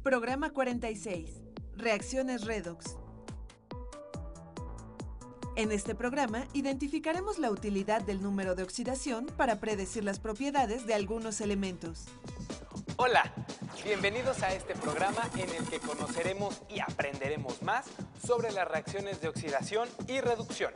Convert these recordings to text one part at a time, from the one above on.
Programa 46. Reacciones redox. En este programa identificaremos la utilidad del número de oxidación para predecir las propiedades de algunos elementos. Hola, bienvenidos a este programa en el que conoceremos y aprenderemos más sobre las reacciones de oxidación y reducción.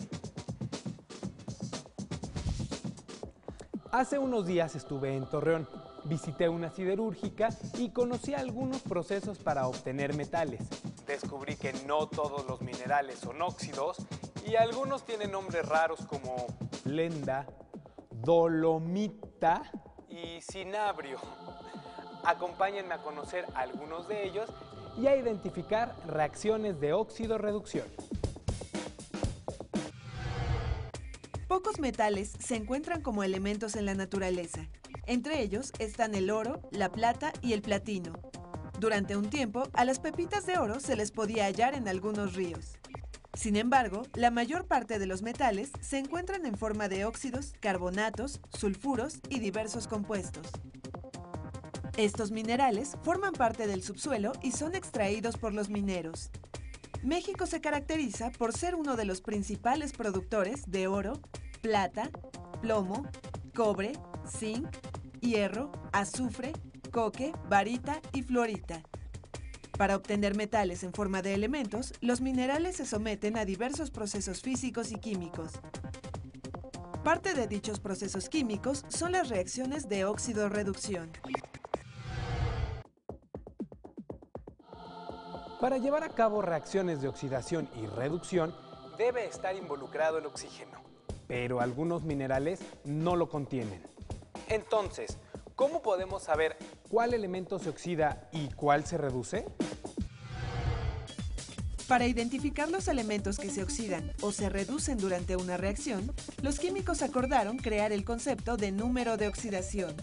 Hace unos días estuve en Torreón, visité una siderúrgica y conocí algunos procesos para obtener metales. Descubrí que no todos los minerales son óxidos y algunos tienen nombres raros como Lenda, dolomita y cinabrio. Acompáñenme a conocer algunos de ellos y a identificar reacciones de óxido-reducción. Pocos metales se encuentran como elementos en la naturaleza. Entre ellos están el oro, la plata y el platino. Durante un tiempo, a las pepitas de oro se les podía hallar en algunos ríos. Sin embargo, la mayor parte de los metales se encuentran en forma de óxidos, carbonatos, sulfuros y diversos compuestos. Estos minerales forman parte del subsuelo y son extraídos por los mineros. México se caracteriza por ser uno de los principales productores de oro, plata, plomo, cobre, zinc, hierro, azufre, coque, barita y fluorita. Para obtener metales en forma de elementos, los minerales se someten a diversos procesos físicos y químicos. Parte de dichos procesos químicos son las reacciones de óxido-reducción. Para llevar a cabo reacciones de oxidación y reducción, debe estar involucrado el oxígeno. pero algunos minerales no lo contienen. Entonces, ¿cómo podemos saber ¿Cuál elemento se oxida y cuál se reduce? Para identificar los elementos que se oxidan o se reducen durante una reacción, los químicos acordaron crear el concepto de número de oxidación.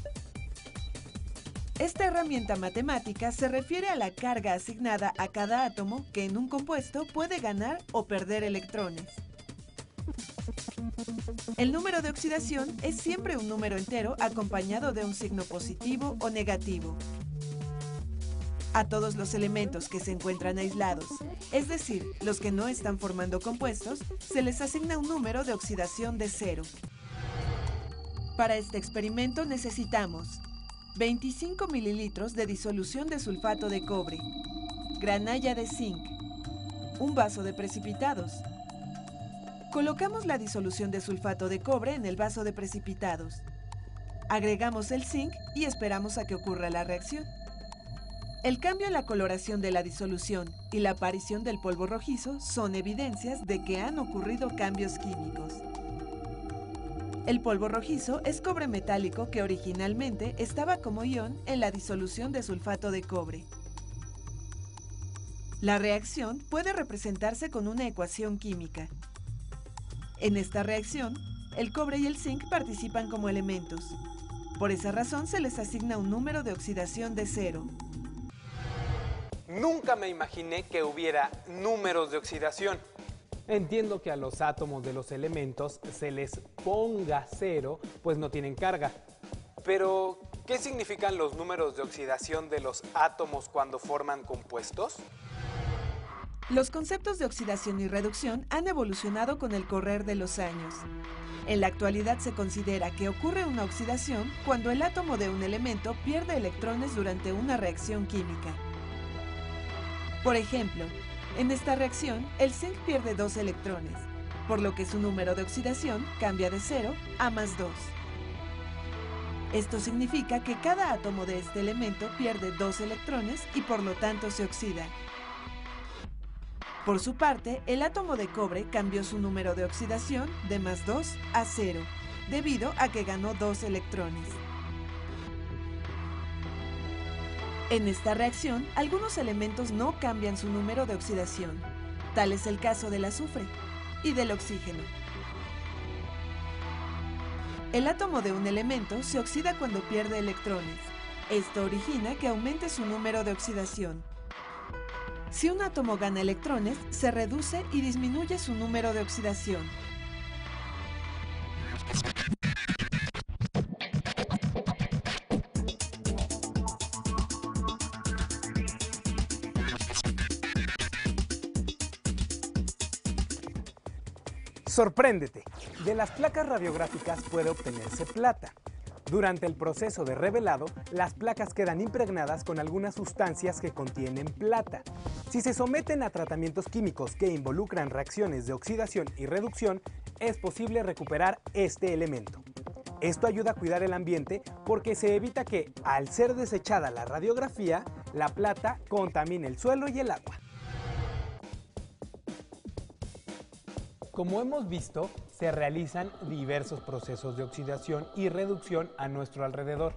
Esta herramienta matemática se refiere a la carga asignada a cada átomo que en un compuesto puede ganar o perder electrones. El número de oxidación es siempre un número entero acompañado de un signo positivo o negativo. A todos los elementos que se encuentran aislados, es decir, los que no están formando compuestos, se les asigna un número de oxidación de 0. Para este experimento necesitamos 25 mililitros de disolución de sulfato de cobre, granalla de zinc, un vaso de precipitados. Colocamos la disolución de sulfato de cobre en el vaso de precipitados. Agregamos el zinc y esperamos a que ocurra la reacción. El cambio en la coloración de la disolución y la aparición del polvo rojizo son evidencias de que han ocurrido cambios químicos. El polvo rojizo es cobre metálico que originalmente estaba como ion en la disolución de sulfato de cobre. La reacción puede representarse con una ecuación química. En esta reacción, el cobre y el zinc participan como elementos. Por esa razón se les asigna un número de oxidación de 0. Nunca me imaginé que hubiera números de oxidación. Entiendo que a los átomos de los elementos se les ponga 0, pues no tienen carga. Pero, ¿qué significan los números de oxidación de los átomos cuando forman compuestos? Los conceptos de oxidación y reducción han evolucionado con el correr de los años. En la actualidad se considera que ocurre una oxidación cuando el átomo de un elemento pierde electrones durante una reacción química. Por ejemplo, en esta reacción, el zinc pierde 2 electrones, por lo que su número de oxidación cambia de 0 a más 2. Esto significa que cada átomo de este elemento pierde 2 electrones y por lo tanto se oxida. Por su parte, el átomo de cobre cambió su número de oxidación de más 2 a 0, debido a que ganó 2 electrones. En esta reacción, algunos elementos no cambian su número de oxidación. Tal es el caso del azufre y del oxígeno. El átomo de un elemento se oxida cuando pierde electrones. Esto origina que aumente su número de oxidación. Si un átomo gana electrones, se reduce y disminuye su número de oxidación. Sorpréndete, de las placas radiográficas puede obtenerse plata. Durante el proceso de revelado, las placas quedan impregnadas con algunas sustancias que contienen plata. Si se someten a tratamientos químicos que involucran reacciones de oxidación y reducción, es posible recuperar este elemento. Esto ayuda a cuidar el ambiente porque se evita que, al ser desechada la radiografía, la plata contamine el suelo y el agua. Como hemos visto, se realizan diversos procesos de oxidación y reducción a nuestro alrededor.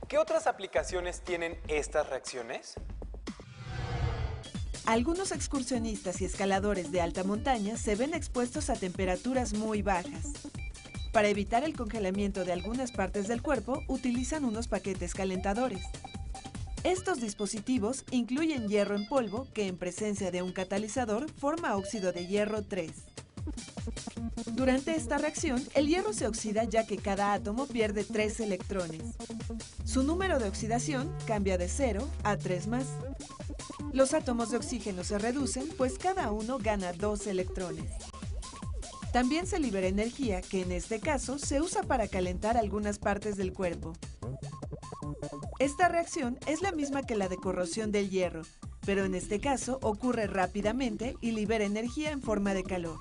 ¿Qué otras aplicaciones tienen estas reacciones? Algunos excursionistas y escaladores de alta montaña se ven expuestos a temperaturas muy bajas. Para evitar el congelamiento de algunas partes del cuerpo, utilizan unos paquetes calentadores. Estos dispositivos incluyen hierro en polvo que en presencia de un catalizador forma óxido de hierro 3. Durante esta reacción, el hierro se oxida ya que cada átomo pierde 3 electrones. Su número de oxidación cambia de 0 a 3 más. Los átomos de oxígeno se reducen, pues cada uno gana 2 electrones. También se libera energía que en este caso se usa para calentar algunas partes del cuerpo. Esta reacción es la misma que la de corrosión del hierro, pero en este caso ocurre rápidamente y libera energía en forma de calor.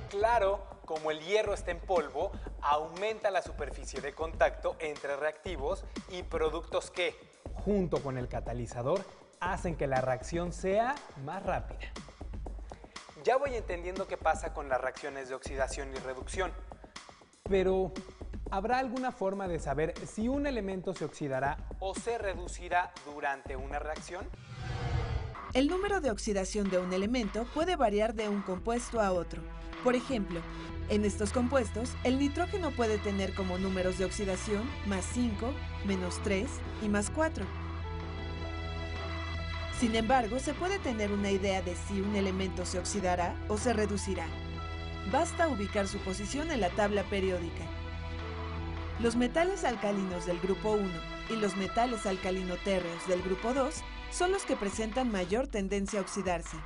Claro, como el hierro está en polvo, aumenta la superficie de contacto entre reactivos y productos que, junto con el catalizador, hacen que la reacción sea más rápida. Ya voy entendiendo qué pasa con las reacciones de oxidación y reducción. Pero, ¿habrá alguna forma de saber si un elemento se oxidará ¿O se reducirá durante una reacción? El número de oxidación de un elemento puede variar de un compuesto a otro. Por ejemplo, en estos compuestos, el nitrógeno puede tener como números de oxidación más 5, menos 3 y más 4. Sin embargo, se puede tener una idea de si un elemento se oxidará o se reducirá. Basta ubicar su posición en la tabla periódica. Los metales alcalinos del grupo 1 y los metales alcalino-térreos del grupo 2 son los que presentan mayor tendencia a oxidarse.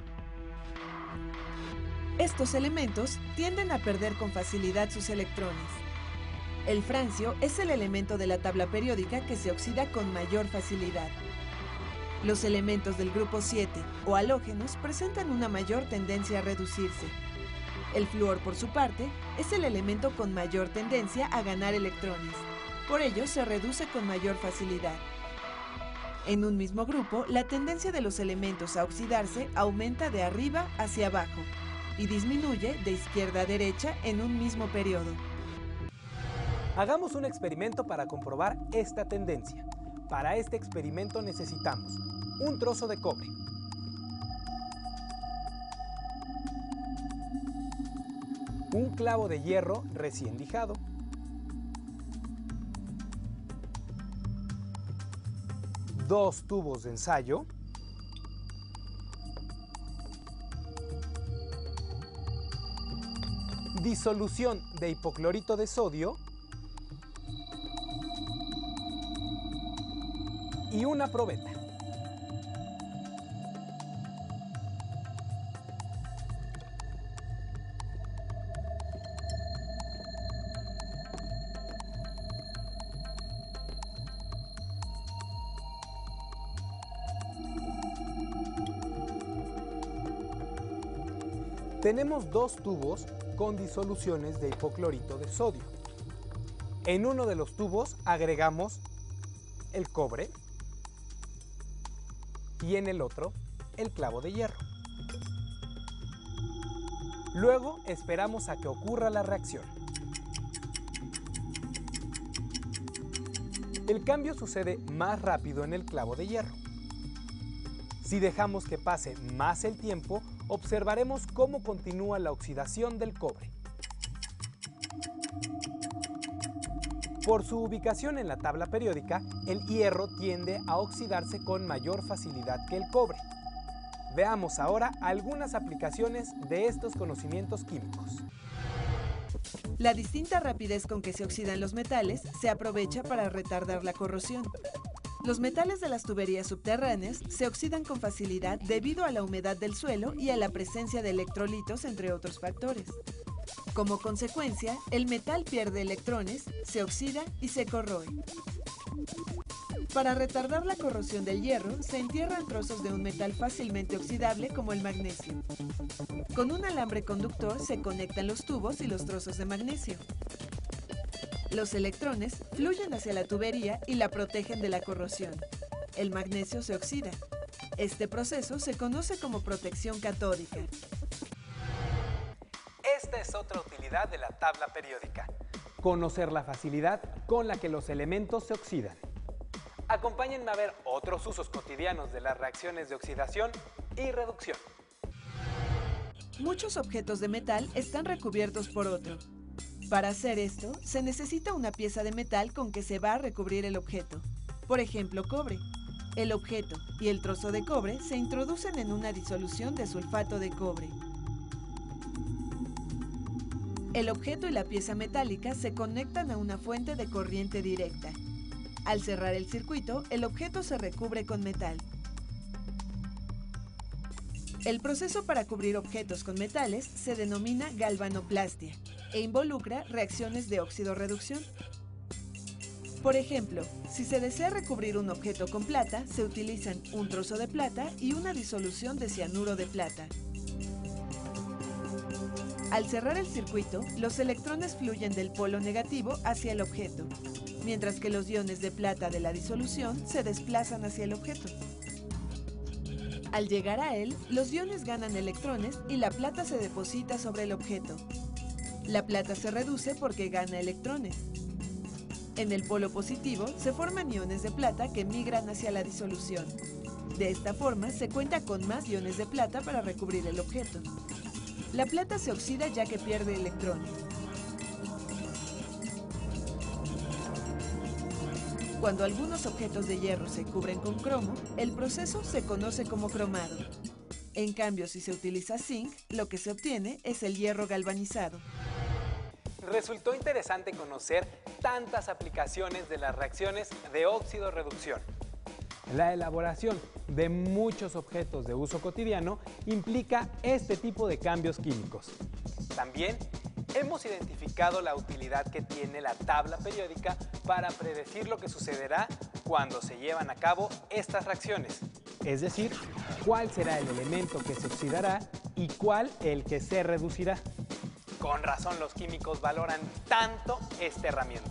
Estos elementos tienden a perder con facilidad sus electrones. El francio es el elemento de la tabla periódica que se oxida con mayor facilidad. Los elementos del grupo 7 o halógenos presentan una mayor tendencia a reducirse. El flúor, por su parte, es el elemento con mayor tendencia a ganar electrones. Por ello, se reduce con mayor facilidad. En un mismo grupo, la tendencia de los elementos a oxidarse aumenta de arriba hacia abajo y disminuye de izquierda a derecha en un mismo periodo. Hagamos un experimento para comprobar esta tendencia. Para este experimento necesitamos un trozo de cobre, un clavo de hierro recién lijado, dos tubos de ensayo, disolución de hipoclorito de sodio y una probeta. Tenemos dos tubos con disoluciones de hipoclorito de sodio. En uno de los tubos agregamos el cobre y en el otro el clavo de hierro. Luego esperamos a que ocurra la reacción. el cambio sucede más rápido en el clavo de hierro. Si dejamos que pase más el tiempo, observaremos cómo continúa la oxidación del cobre. Por su ubicación en la tabla periódica, el hierro tiende a oxidarse con mayor facilidad que el cobre. Veamos ahora algunas aplicaciones de estos conocimientos químicos. La distinta rapidez con que se oxidan los metales se aprovecha para retardar la corrosión. Los metales de las tuberías subterráneas se oxidan con facilidad debido a la humedad del suelo y a la presencia de electrolitos, entre otros factores. Como consecuencia, el metal pierde electrones, se oxida y se corroe. Para retardar la corrosión del hierro, se entierran trozos de un metal fácilmente oxidable como el magnesio. Con un alambre conductor se conectan los tubos y los trozos de magnesio. Los electrones fluyen hacia la tubería y la protegen de la corrosión. El magnesio se oxida. Este proceso se conoce como protección catódica. Esta es otra utilidad de la tabla periódica. Conocer la facilidad con la que los elementos se oxidan. Acompáñenme a ver otros usos cotidianos de las reacciones de oxidación y reducción. Muchos objetos de metal están recubiertos por otro. Para hacer esto, se necesita una pieza de metal con que se va a recubrir el objeto. Por ejemplo, cobre. El objeto y el trozo de cobre se introducen en una disolución de sulfato de cobre. El objeto y la pieza metálica se conectan a una fuente de corriente directa. Al cerrar el circuito, el objeto se recubre con metal. El proceso para cubrir objetos con metales se denomina galvanoplastia e involucra reacciones de óxido-reducción. Por ejemplo, si se desea recubrir un objeto con plata, se utilizan un trozo de plata y una disolución de cianuro de plata. Al cerrar el circuito, los electrones fluyen del polo negativo hacia el objeto, mientras que los iones de plata de la disolución se desplazan hacia el objeto. Al llegar a él, los iones ganan electrones y la plata se deposita sobre el objeto. La plata se reduce porque gana electrones. En el polo positivo se forman iones de plata que migran hacia la disolución. De esta forma se cuenta con más iones de plata para recubrir el objeto. La plata se oxida ya que pierde electrones. Cuando algunos objetos de hierro se cubren con cromo, el proceso se conoce como cromado. En cambio, si se utiliza zinc, lo que se obtiene es el hierro galvanizado. Resultó interesante conocer tantas aplicaciones de las reacciones de óxido-reducción. La elaboración de muchos objetos de uso cotidiano implica este tipo de cambios químicos. También hemos identificado la utilidad que tiene la tabla periódica para predecir lo que sucederá cuando se llevan a cabo estas reacciones. Es decir, cuál será el elemento que se oxidará y cuál el que se reducirá. Con razón los químicos valoran tanto esta herramienta.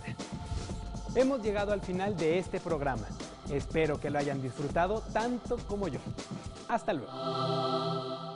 Hemos llegado al final de este programa. Espero que lo hayan disfrutado tanto como yo. Hasta luego.